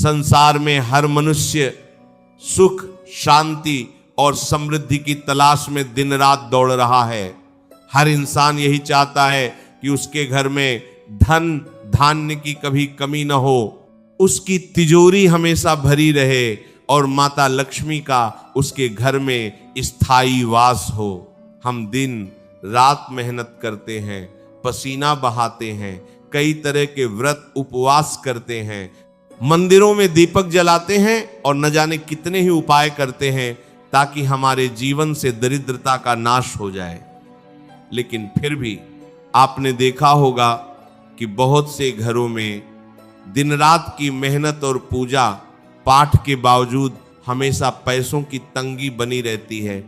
संसार में हर मनुष्य सुख, शांति और समृद्धि की तलाश में दिन रात दौड़ रहा है। हर इंसान यही चाहता है कि उसके घर में धन धान्य की कभी कमी न हो, उसकी तिजोरी हमेशा भरी रहे और माता लक्ष्मी का उसके घर में स्थायी वास हो। हम दिन रात मेहनत करते हैं, पसीना बहाते हैं, कई तरह के व्रत उपवास करते हैं, मंदिरों में दीपक जलाते हैं और न जाने कितने ही उपाय करते हैं ताकि हमारे जीवन से दरिद्रता का नाश हो जाए। लेकिन फिर भी आपने देखा होगा कि बहुत से घरों में दिन रात की मेहनत और पूजा पाठ के बावजूद हमेशा पैसों की तंगी बनी रहती है।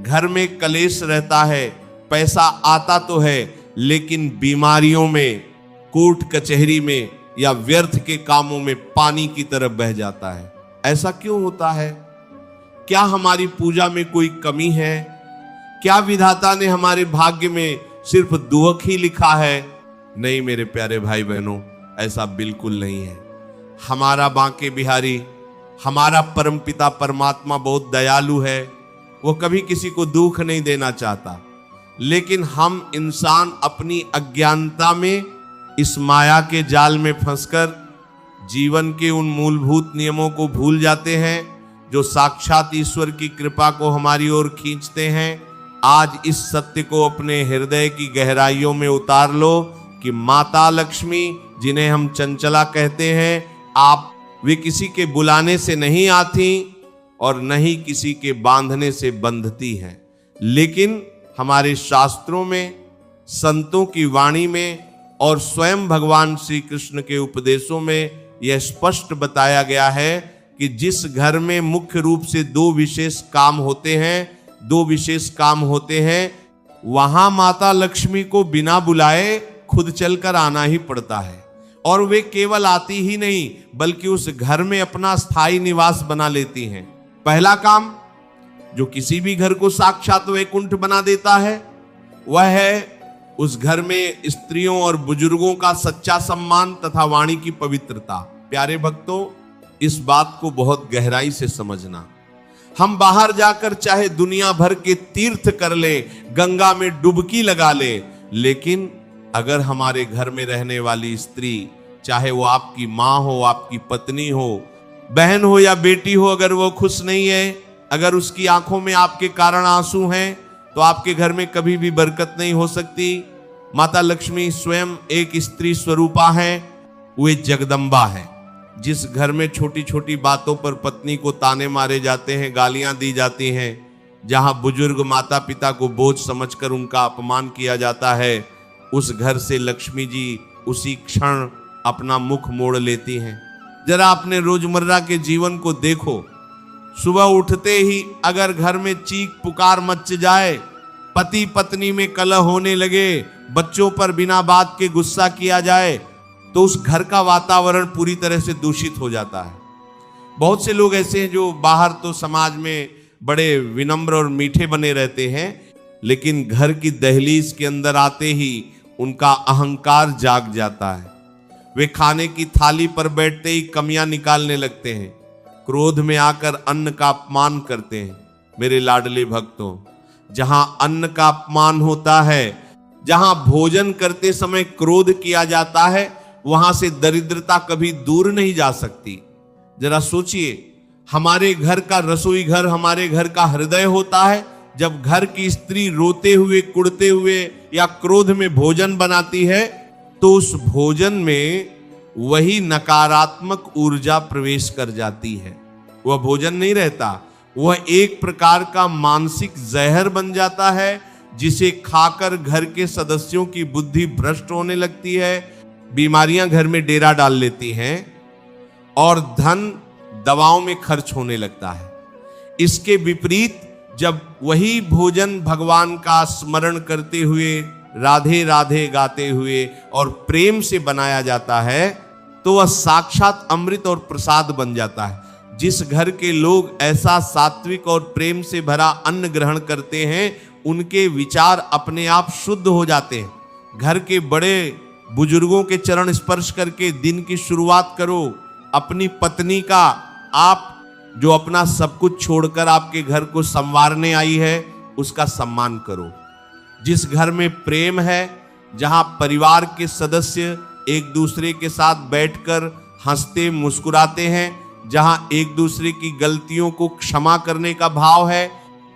घर में कलेश रहता है, पैसा आता तो है लेकिन बीमारियों में, कोर्ट कचहरी में या व्यर्थ के कामों में पानी की तरह बह जाता है। ऐसा क्यों होता है? क्या हमारी पूजा में कोई कमी है? क्या विधाता ने हमारे भाग्य में सिर्फ दुख ही लिखा है? नहीं मेरे प्यारे भाई बहनों, ऐसा बिल्कुल नहीं है। हमारा बांके बिहारी, हमारा परमपिता परमात्मा बहुत दयालु है। वो कभी किसी को दुख नहीं देना चाहता, लेकिन हम इंसान अपनी अज्ञानता में इस माया के जाल में फंसकर जीवन के उन मूलभूत नियमों को भूल जाते हैं जो साक्षात ईश्वर की कृपा को हमारी ओर खींचते हैं। आज इस सत्य को अपने हृदय की गहराइयों में उतार लो कि माता लक्ष्मी, जिन्हें हम चंचला कहते हैं, वे किसी के बुलाने से नहीं आती और न ही किसी के बांधने से बंधती हैं। लेकिन हमारे शास्त्रों में, संतों की वाणी में और स्वयं भगवान श्री कृष्ण के उपदेशों में यह स्पष्ट बताया गया है कि जिस घर में मुख्य रूप से दो विशेष काम होते हैं, वहां माता लक्ष्मी को बिना बुलाए खुद चलकर आना ही पड़ता है। और वे केवल आती ही नहीं बल्कि उस घर में अपना स्थायी निवास बना लेती हैं। पहला काम जो किसी भी घर को साक्षात वैकुंठ बना देता है वह है उस घर में स्त्रियों और बुजुर्गों का सच्चा सम्मान तथा वाणी की पवित्रता। प्यारे भक्तों, इस बात को बहुत गहराई से समझना। हम बाहर जाकर चाहे दुनिया भर के तीर्थ कर ले, गंगा में डुबकी लगा ले, लेकिन अगर हमारे घर में रहने वाली स्त्री, चाहे वो आपकी माँ हो, आपकी पत्नी हो, बहन हो या बेटी हो, अगर वो खुश नहीं है, अगर उसकी आंखों में आपके कारण आंसू हैं, तो आपके घर में कभी भी बरकत नहीं हो सकती। माता लक्ष्मी स्वयं एक स्त्री स्वरूपा है, वे जगदम्बा है। जिस घर में छोटी छोटी बातों पर पत्नी को ताने मारे जाते हैं, गालियां दी जाती हैं, जहां बुजुर्ग माता पिता को बोझ समझकर उनका अपमान किया जाता है, उस घर से लक्ष्मी जी उसी क्षण अपना मुख मोड़ लेती हैं। जरा अपने रोजमर्रा के जीवन को देखो। सुबह उठते ही अगर घर में चीख पुकार मच जाए, पति पत्नी में कलह होने लगे, बच्चों पर बिना बात के गुस्सा किया जाए, तो उस घर का वातावरण पूरी तरह से दूषित हो जाता है। बहुत से लोग ऐसे हैं जो बाहर तो समाज में बड़े विनम्र और मीठे बने रहते हैं, लेकिन घर की दहलीज के अंदर आते ही उनका अहंकार जाग जाता है। वे खाने की थाली पर बैठते ही कमियां निकालने लगते हैं, क्रोध में आकर अन्न का अपमान करते हैं। मेरे लाडले भक्तों, जहां अन्न का अपमान होता है, जहां भोजन करते समय क्रोध किया जाता है, वहां से दरिद्रता कभी दूर नहीं जा सकती। जरा सोचिए, हमारे घर का रसोई घर हमारे घर का हृदय होता है। जब घर की स्त्री रोते हुए, कुड़ते हुए या क्रोध में भोजन बनाती है, तो उस भोजन में वही नकारात्मक ऊर्जा प्रवेश कर जाती है। वह भोजन नहीं रहता, वह एक प्रकार का मानसिक जहर बन जाता है, जिसे खाकर घर के सदस्यों की बुद्धि भ्रष्ट होने लगती है, बीमारियां घर में डेरा डाल लेती हैं और धन दवाओं में खर्च होने लगता है। इसके विपरीत जब वही भोजन भगवान का स्मरण करते हुए, राधे राधे गाते हुए और प्रेम से बनाया जाता है, तो वह साक्षात अमृत और प्रसाद बन जाता है। जिस घर के लोग ऐसा सात्विक और प्रेम से भरा अन्न ग्रहण करते हैं, उनके विचार अपने आप शुद्ध हो जाते हैं। घर के बड़े बुजुर्गों के चरण स्पर्श करके दिन की शुरुआत करो, अपनी पत्नी का, आप जो अपना सब कुछ छोड़कर आपके घर को संवारने आई है, उसका सम्मान करो। जिस घर में प्रेम है, जहां परिवार के सदस्य एक दूसरे के साथ बैठकर हंसते मुस्कुराते हैं, जहां एक दूसरे की गलतियों को क्षमा करने का भाव है,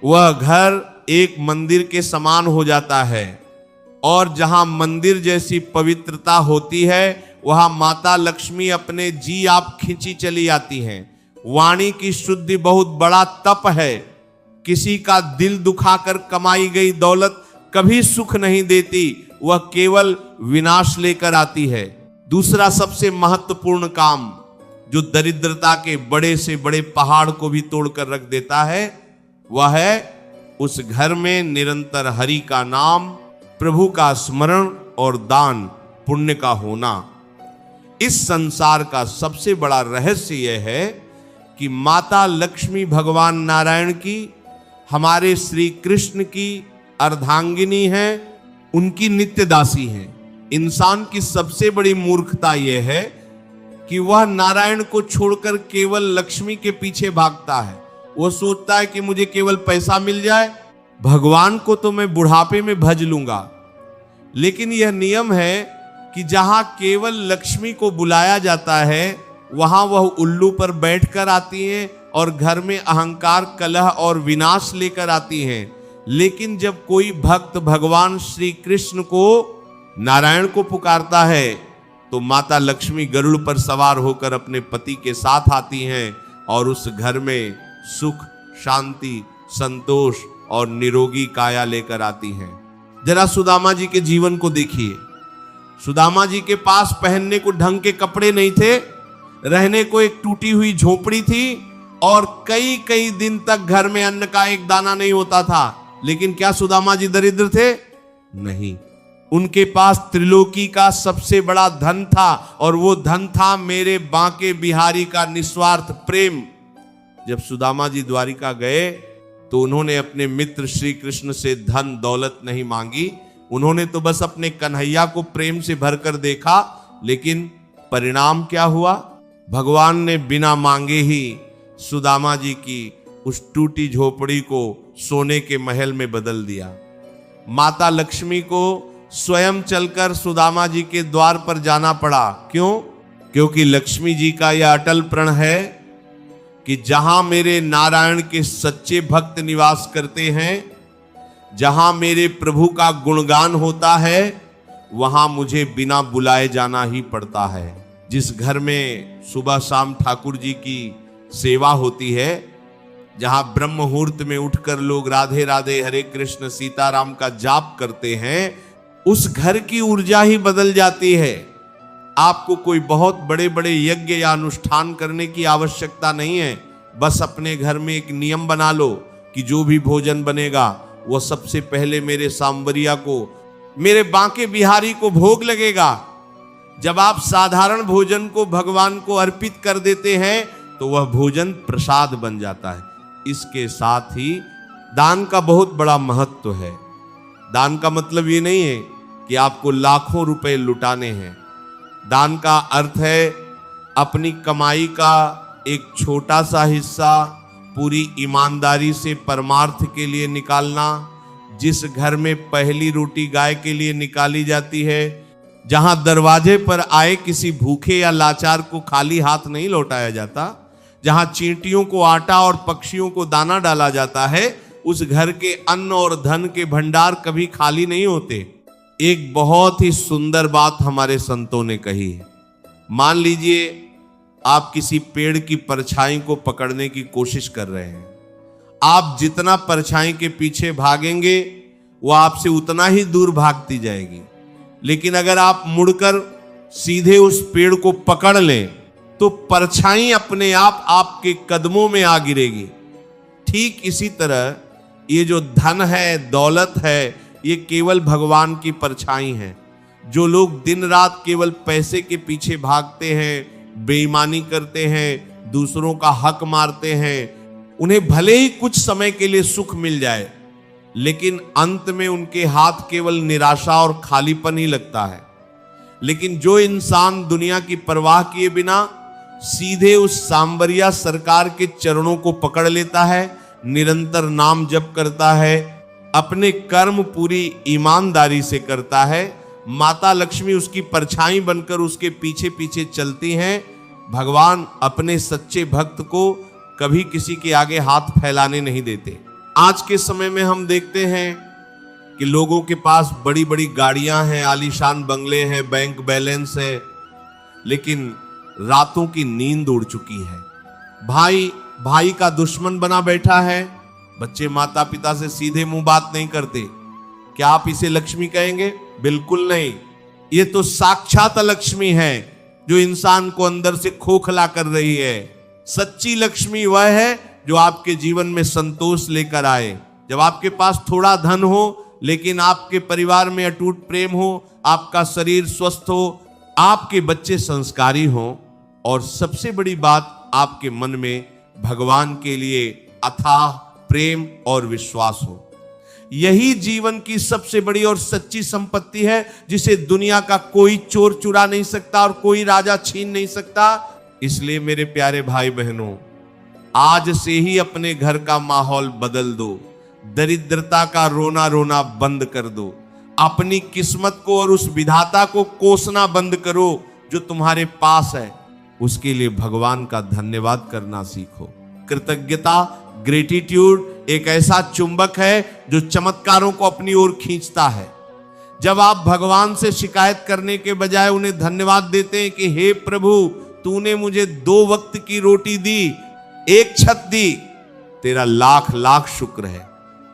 वह घर एक मंदिर के समान हो जाता है। और जहां मंदिर जैसी पवित्रता होती है, वहां माता लक्ष्मी अपने जी आप खींची चली आती हैं। वाणी की शुद्धि बहुत बड़ा तप है। किसी का दिल दुखाकर कमाई गई दौलत कभी सुख नहीं देती, वह केवल विनाश लेकर आती है। दूसरा सबसे महत्वपूर्ण काम जो दरिद्रता के बड़े से बड़े पहाड़ को भी तोड़कर रख देता है, वह है उस घर में निरंतर हरि का नाम, प्रभु का स्मरण और दान पुण्य का होना। इस संसार का सबसे बड़ा रहस्य यह है कि माता लक्ष्मी भगवान नारायण की, हमारे श्री कृष्ण की अर्धांगिनी है, उनकी नित्य दासी है। इंसान की सबसे बड़ी मूर्खता यह है कि वह नारायण को छोड़कर केवल लक्ष्मी के पीछे भागता है। वह सोचता है कि मुझे केवल पैसा मिल जाए, भगवान को तो मैं बुढ़ापे में भज लूंगा। लेकिन यह नियम है कि जहां केवल लक्ष्मी को बुलाया जाता है, वहां वह उल्लू पर बैठकर आती हैं और घर में अहंकार, कलह और विनाश लेकर आती हैं। लेकिन जब कोई भक्त भगवान श्री कृष्ण को, नारायण को पुकारता है, तो माता लक्ष्मी गरुड़ पर सवार होकर अपने पति के साथ आती हैं और उस घर में सुख, शांति, संतोष और निरोगी काया लेकर आती हैं। जरा सुदामा जी के जीवन को देखिए। सुदामा जी के पास पहनने को ढंग के कपड़े नहीं थे, रहने को एक टूटी हुई झोपड़ी थी और कई कई दिन तक घर में अन्न का एक दाना नहीं होता था। लेकिन क्या सुदामा जी दरिद्र थे? नहीं। उनके पास त्रिलोकी का सबसे बड़ा धन था और वो धन था मेरे बांके बिहारी का निस्वार्थ प्रेम। जब सुदामा जी द्वारिका गए तो उन्होंने अपने मित्र श्री कृष्ण से धन दौलत नहीं मांगी, उन्होंने तो बस अपने कन्हैया को प्रेम से भरकर देखा। लेकिन परिणाम क्या हुआ? भगवान ने बिना मांगे ही सुदामा जी की उस टूटी झोपड़ी को सोने के महल में बदल दिया। माता लक्ष्मी को स्वयं चलकर सुदामा जी के द्वार पर जाना पड़ा। क्यों? क्योंकि लक्ष्मी जी का यह अटल प्रण है कि जहां मेरे नारायण के सच्चे भक्त निवास करते हैं, जहां मेरे प्रभु का गुणगान होता है, वहां मुझे बिना बुलाए जाना ही पड़ता है। जिस घर में सुबह शाम ठाकुर जी की सेवा होती है, जहां ब्रह्म मुहूर्त में उठकर लोग राधे राधे, हरे कृष्ण, सीताराम का जाप करते हैं, उस घर की ऊर्जा ही बदल जाती है। आपको कोई बहुत बड़े बड़े यज्ञ या अनुष्ठान करने की आवश्यकता नहीं है। बस अपने घर में एक नियम बना लो कि जो भी भोजन बनेगा वो सबसे पहले मेरे सांवरिया को, मेरे बांके बिहारी को भोग लगेगा। जब आप साधारण भोजन को भगवान को अर्पित कर देते हैं तो वह भोजन प्रसाद बन जाता है। इसके साथ ही दान का बहुत बड़ा महत्व है। दान का मतलब ये नहीं है कि आपको लाखों रुपए लुटाने हैं। दान का अर्थ है अपनी कमाई का एक छोटा सा हिस्सा पूरी ईमानदारी से परमार्थ के लिए निकालना। जिस घर में पहली रोटी गाय के लिए निकाली जाती है, जहां दरवाजे पर आए किसी भूखे या लाचार को खाली हाथ नहीं लौटाया जाता, जहां चींटियों को आटा और पक्षियों को दाना डाला जाता है, उस घर के अन्न और धन के भंडार कभी खाली नहीं होते। एक बहुत ही सुंदर बात हमारे संतों ने कही है। मान लीजिए आप किसी पेड़ की परछाई को पकड़ने की कोशिश कर रहे हैं। आप जितना परछाई के पीछे भागेंगे वो आपसे उतना ही दूर भागती जाएगी। लेकिन अगर आप मुड़कर सीधे उस पेड़ को पकड़ लें तो परछाई अपने आप आपके कदमों में आ गिरेगी। ठीक इसी तरह ये जो धन है, दौलत है, ये केवल भगवान की परछाई है। जो लोग दिन रात केवल पैसे के पीछे भागते हैं, बेईमानी करते हैं, दूसरों का हक मारते हैं, उन्हें भले ही कुछ समय के लिए सुख मिल जाए, लेकिन अंत में उनके हाथ केवल निराशा और खालीपन ही लगता है। लेकिन जो इंसान दुनिया की परवाह किए बिना सीधे उस सांवरिया सरकार के चरणों को पकड़ लेता है, निरंतर नाम जप करता है, अपने कर्म पूरी ईमानदारी से करता है, माता लक्ष्मी उसकी परछाई बनकर उसके पीछे पीछे चलती हैं। भगवान अपने सच्चे भक्त को कभी किसी के आगे हाथ फैलाने नहीं देते। आज के समय में हम देखते हैं कि लोगों के पास बड़ी बड़ी गाड़ियां हैं, आलीशान बंगले हैं, बैंक बैलेंस है, लेकिन रातों की नींद उड़ चुकी है। भाई भाई का दुश्मन बना बैठा है। बच्चे माता पिता से सीधे मुंह बात नहीं करते। क्या आप इसे लक्ष्मी कहेंगे? बिल्कुल नहीं। ये तो साक्षात लक्ष्मी है जो इंसान को अंदर से खोखला कर रही है। सच्ची लक्ष्मी वह है जो आपके जीवन में संतोष लेकर आए। जब आपके पास थोड़ा धन हो लेकिन आपके परिवार में अटूट प्रेम हो, आपका शरीर स्वस्थ हो, आपके बच्चे संस्कारी हों, और सबसे बड़ी बात आपके मन में भगवान के लिए अथाह प्रेम और विश्वास हो। यही जीवन की सबसे बड़ी और सच्ची संपत्ति है जिसे दुनिया का कोई चोर चुरा नहीं सकता और कोई राजा छीन नहीं सकता। इसलिए मेरे प्यारे भाई बहनों, आज से ही अपने घर का माहौल बदल दो। दरिद्रता का रोना रोना बंद कर दो। अपनी किस्मत को और उस विधाता को कोसना बंद करो जो तुम्हारे पास है। उसके लिए भगवान का धन्यवाद करना सीखो। कृतज्ञता, ग्रेटिट्यूड एक ऐसा चुंबक है जो चमत्कारों को अपनी ओर खींचता है। जब आप भगवान से शिकायत करने के बजाय उन्हें धन्यवाद देते हैं कि हे प्रभु, तूने मुझे 2 वक्त की रोटी दी, 1 छत दी, तेरा लाख लाख शुक्र है,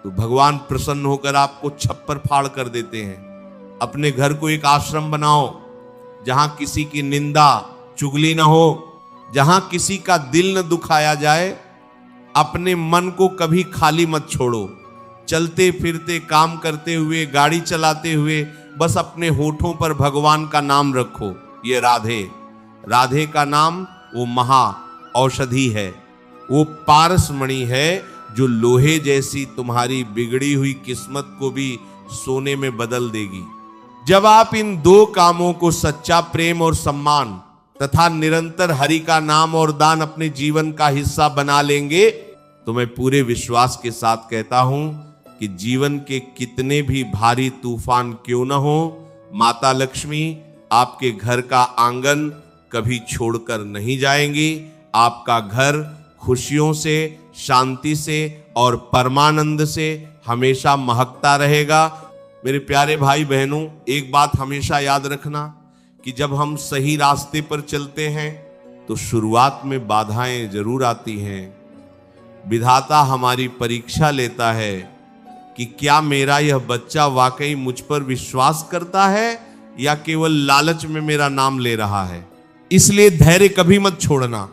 तो भगवान प्रसन्न होकर आपको छप्पर फाड़ कर देते हैं। अपने घर को एक आश्रम बनाओ जहां किसी की निंदा चुगली ना हो, जहां किसी का दिल न दुखाया जाए। अपने मन को कभी खाली मत छोड़ो। चलते फिरते, काम करते हुए, गाड़ी चलाते हुए बस अपने होठों पर भगवान का नाम रखो। ये राधे, राधे का नाम वो महा औषधि है, वो पारसमणि है जो लोहे जैसी तुम्हारी बिगड़ी हुई किस्मत को भी सोने में बदल देगी। जब आप इन 2 कामों को, सच्चा प्रेम और सम्मान तथा निरंतर हरि का नाम और दान, अपने जीवन का हिस्सा बना लेंगे, तो मैं पूरे विश्वास के साथ कहता हूं कि जीवन के कितने भी भारी तूफान क्यों न हो, माता लक्ष्मी आपके घर का आंगन कभी छोड़कर नहीं जाएंगी। आपका घर खुशियों से, शांति से और परमानंद से हमेशा महकता रहेगा। मेरे प्यारे भाई बहनों, एक बात हमेशा याद रखना कि जब हम सही रास्ते पर चलते हैं तो शुरुआत में बाधाएं जरूर आती हैं। विधाता हमारी परीक्षा लेता है कि क्या मेरा यह बच्चा वाकई मुझ पर विश्वास करता है या केवल लालच में मेरा नाम ले रहा है। इसलिए धैर्य कभी मत छोड़ना।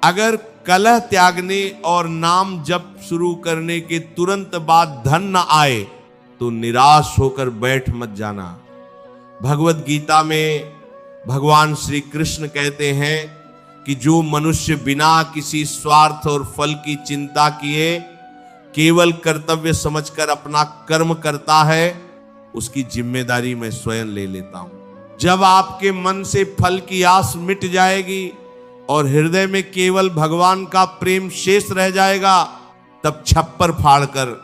अगर कलह त्यागने और नाम जप शुरू करने के तुरंत बाद धन न आए तो निराश होकर बैठ मत जाना। भगवत गीता में भगवान श्री कृष्ण कहते हैं कि जो मनुष्य बिना किसी स्वार्थ और फल की चिंता किए केवल कर्तव्य समझकर अपना कर्म करता है, उसकी जिम्मेदारी मैं स्वयं ले लेता हूं। जब आपके मन से फल की आस मिट जाएगी और हृदय में केवल भगवान का प्रेम शेष रह जाएगा, तब छप्पर फाड़कर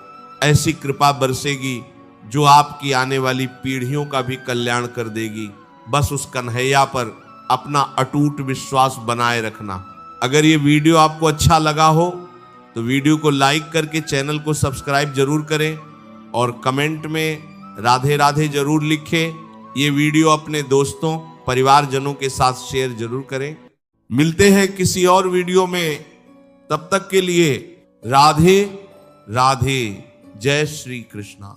ऐसी कृपा बरसेगी जो आपकी आने वाली पीढ़ियों का भी कल्याण कर देगी। बस उस कन्हैया पर अपना अटूट विश्वास बनाए रखना। अगर ये वीडियो आपको अच्छा लगा हो तो वीडियो को लाइक करके चैनल को सब्सक्राइब जरूर करें और कमेंट में राधे राधे जरूर लिखें। ये वीडियो अपने दोस्तों, परिवारजनों के साथ शेयर जरूर करें। मिलते हैं किसी और वीडियो में, तब तक के लिए राधे राधे। जय श्री कृष्णा।